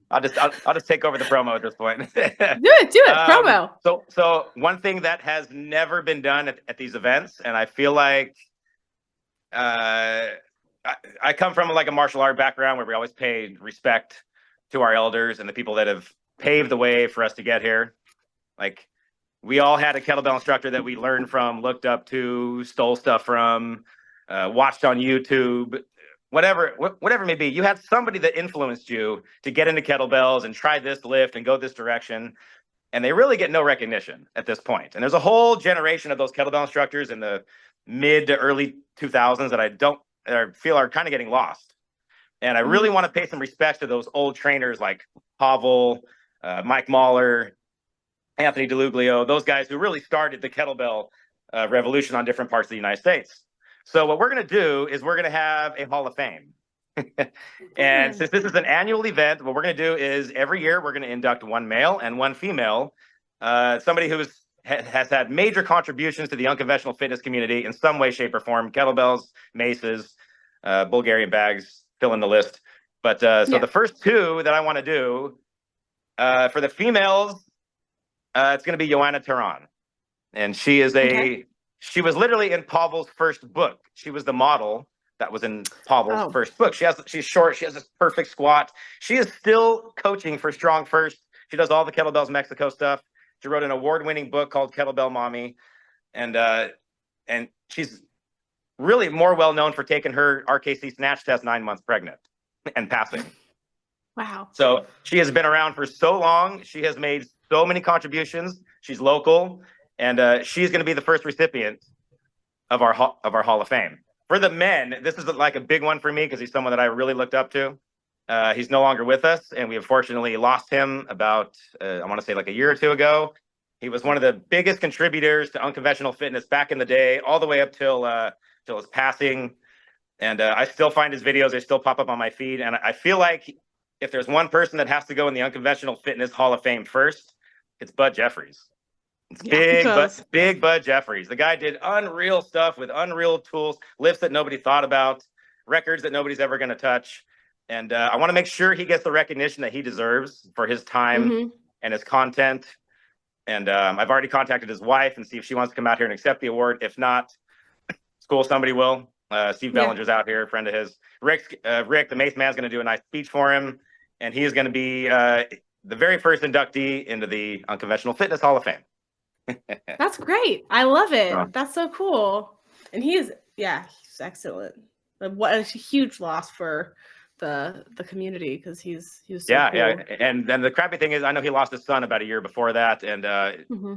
I'll just take over the promo at this point. Do it, promo. So one thing that has never been done at these events, and I feel like uh, I come from like a martial art background where we always paid respect to our elders and the people that have paved the way for us to get here. Like we all had a kettlebell instructor that we learned from, looked up to, stole stuff from, watched on YouTube, whatever it may be. You had somebody that influenced you to get into kettlebells and try this lift and go this direction. And they really get no recognition at this point. And there's a whole generation of those kettlebell instructors in the mid to early 2000s that I feel are kind of getting lost. And I really want to pay some respect to those old trainers like Pavel, Mike Mahler, Anthony DeLuglio, those guys who really started the kettlebell revolution on different parts of the United States. So what we're going to do is we're going to have a Hall of Fame. And since this is an annual event, what we're going to do is every year we're going to induct one male and one female, somebody who has had major contributions to the unconventional fitness community in some way, shape, or form. Kettlebells, maces, Bulgarian bags, fill in the list. But so the first two that I want to do for the females, it's going to be Joanna Tehran, and she was literally in Pavel's first book. She was the model that was in Pavel's first book. She's short. She has this perfect squat. She is still coaching for Strong First. She does all the Kettlebells Mexico stuff. She wrote an award-winning book called Kettlebell Mommy, and she's really more well known for taking her RKC snatch test 9 months pregnant and passing. Wow. So she has been around for so long. She has made so many contributions. She's local, and she's going to be the first recipient of our Hall of Fame. For the men, this is like a big one for me because he's someone that I really looked up to. He's no longer with us, and we unfortunately lost him about, I want to say like a year or two ago. He was one of the biggest contributors to unconventional fitness back in the day, all the way up till his passing. And I still find his videos; they still pop up on my feed. And I feel like if there's one person that has to go in the Unconventional Fitness Hall of Fame first, it's Bud Jeffries. It's big Bud Jeffries. The guy did unreal stuff with unreal tools, lifts that nobody thought about, records that nobody's ever going to touch. And I want to make sure he gets the recognition that he deserves for his time and his content. And I've already contacted his wife and see if she wants to come out here and accept the award. If not, it's cool. Somebody will. Steve Bellinger's out here, a friend of his. Rick, the Mace Man's going to do a nice speech for him. And he is going to be the very first inductee into the Unconventional Fitness Hall of Fame. That's great. I love So, it. That's so cool. And he's excellent. What a huge loss for the community because he was so yeah, yeah, cool. and then the crappy thing is, I know he lost his son about a year before that, and Mm-hmm.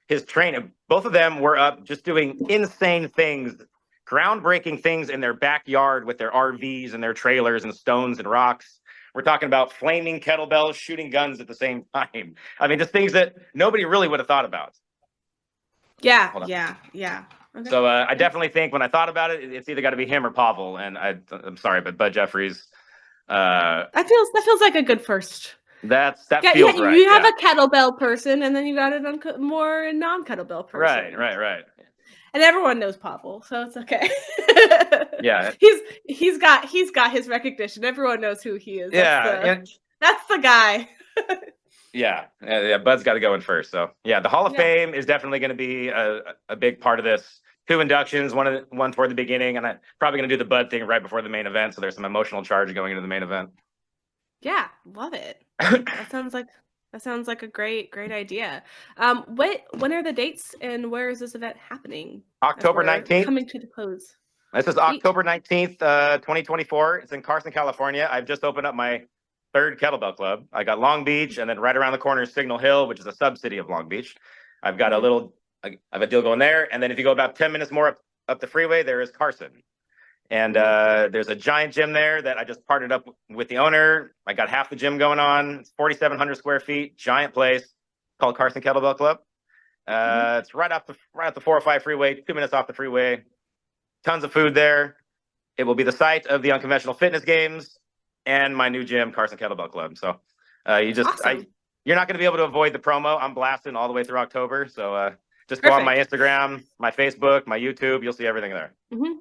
his train, both of them were up just doing insane things, groundbreaking things in their backyard with their RVs and their trailers and stones and rocks. We're talking about flaming kettlebells, shooting guns at the same time. I mean, just things that nobody really would have thought about. Yeah, Hold on. yeah, yeah. Okay. So I definitely think when I thought about it, it's either got to be him or Pavel. And I'm sorry, but Bud Jeffries, uh, That feels like a good first. that Yeah, yeah. feels right. You have Yeah. a kettlebell person, and then you got more non-kettlebell Right, person, right, right. and everyone knows Pavel, so it's okay. Yeah, he's got his recognition. Everyone knows who he is. That's yeah, the and that's the guy. yeah. Bud's got to go in first. So yeah, the Hall of Yeah, Fame is definitely going to be a big part of this. Two inductions, one toward the beginning, and I'm probably going to do the Bud thing right before the main event. So there's some emotional charge going into the main event. yeah, love it. That sounds like that sounds like a great idea. When are the dates and where is this event happening? As October we're 19th. coming to the close. This is Sweet. October 19th, 2024. It's in Carson, California. I've just opened up my third kettlebell club. I got Long Beach, and then right around the corner is Signal Hill, which is a sub-city of Long Beach. I've got Mhm. I have a deal going there. And then if you go about 10 minutes more up the freeway, there is Carson. And Mhm. there's a giant gym there that I just partnered up with the owner. I got half the gym going on. It's 4,700 square feet, giant place called Carson Kettlebell Club. Mhm. It's right off the 405 freeway, 2 minutes off the freeway. Tons of food there. It will be the site of the Unconventional Fitness Games and my new gym, Carson Kettlebell Club. So Awesome. you're not going to be able to avoid the promo. I'm blasting all the way through October. So just go on my Perfect. Instagram, my Facebook, my YouTube. You'll see everything there. Mhm.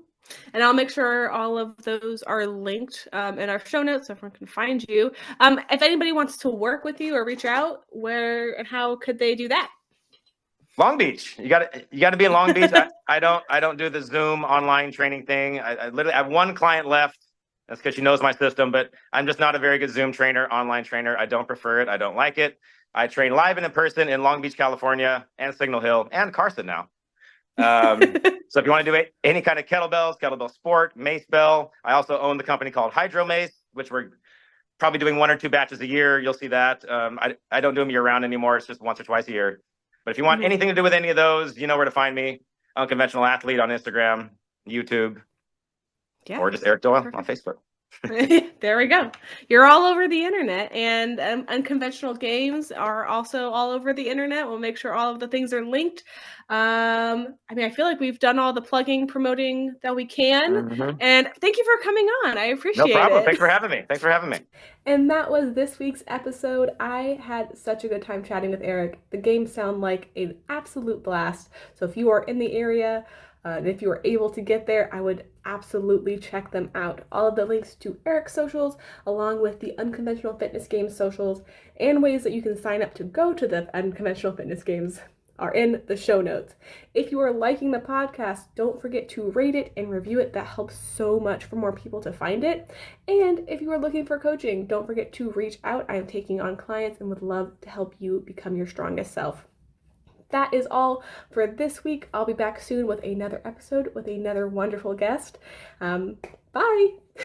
And I'll make sure all of those are linked in our show notes so everyone can find you. If anybody wants to work with you or reach out, where and how could they do that? Long Beach. You got to be in Long Beach. I don't do the Zoom online training thing. I literally I have one client left. That's because she knows my system, but I'm just not a very good Zoom trainer, online trainer. I don't prefer it. I don't like it. I train live and in person in Long Beach, California, and Signal Hill, and Carson now. So if you want to do any kind of kettlebells, kettlebell sport, mace bell, I also own the company called Hydro Mace, which we're probably doing 1 or 2 batches a year. You'll see that. I don't do them year round anymore. It's just once or twice a year. But if you want Mhm. anything to do with any of those, you know where to find me. Unconventional Athlete on Instagram, YouTube, Yeah, or just Eric Doyle on perfect. Facebook. There we go. You're all over the internet, and unconventional games are also all over the internet. We'll make sure all of the things are linked. I mean, I feel like we've done all the plugging, promoting that we can, Mm-hmm. and thank you for coming on. I No appreciate problem. it. Thanks for having me. Thanks for having me. And that was this week's episode. I had such a good time chatting with Eric. The games sound like an absolute blast. So if you are in the area, and if you are able to get there, I would absolutely check them out. All of the links to Eric's socials, along with the Unconventional Fitness Games socials, and ways that you can sign up to go to the Unconventional Fitness Games are in the show notes. If you are liking the podcast, don't forget to rate it and review it. That helps so much for more people to find it. And if you are looking for coaching, don't forget to reach out. I am taking on clients and would love to help you become your strongest self. That is all for this week. I'll be back soon with another episode with another wonderful guest. Bye.